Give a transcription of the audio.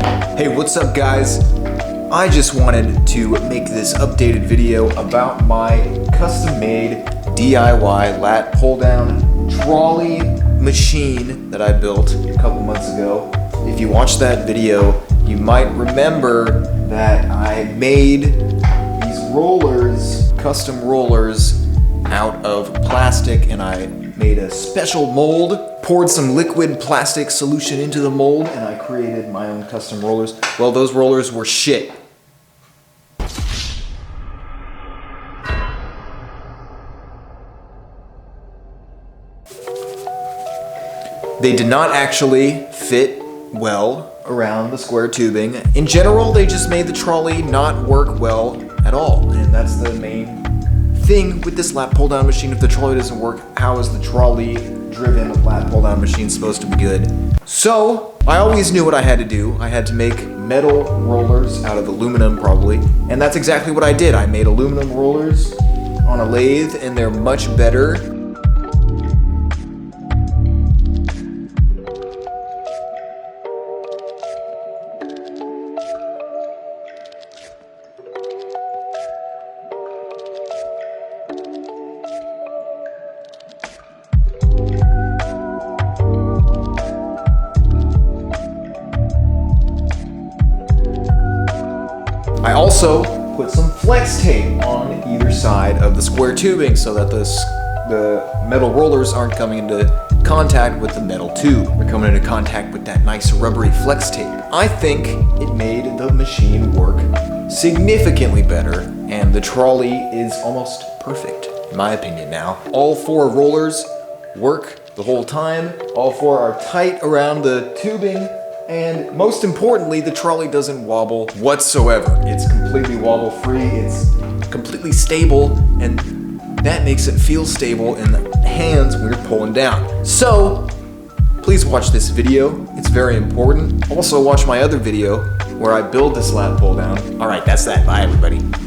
Hey, what's up guys? I just wanted to make this updated video about my custom-made DIY lat pull-down trolley machine that I built a couple months ago. If you watched that video, you might remember that I made these rollers, custom rollers, out of plastic, and I made a special mold, poured some liquid plastic solution into the mold, and I created my own custom rollers. Well, those rollers were shit. They did not actually fit well around the square tubing. In general, they just made the trolley not work well at all, and that's the main thing with this lat pull down machine. If the trolley doesn't work, how is the trolley driven lat pull down machine supposed to be good? So I always knew what I had to do. I had to make metal rollers out of aluminum probably, and that's exactly what I did. I made aluminum rollers on a lathe, and they're much better. I also put some flex tape on either side of the square tubing so that the metal rollers aren't coming into contact with the metal tube. They're coming into contact with that nice rubbery flex tape. I think it made the machine work significantly better, and the trolley is almost perfect, in my opinion now. All four rollers work the whole time. All four are tight around the tubing. And most importantly, the trolley doesn't wobble whatsoever. It's completely wobble free, it's completely stable, and that makes it feel stable in the hands when you're pulling down. So, please watch this video, it's very important. Also watch my other video where I build this lat pull down. Alright, that's that, bye everybody.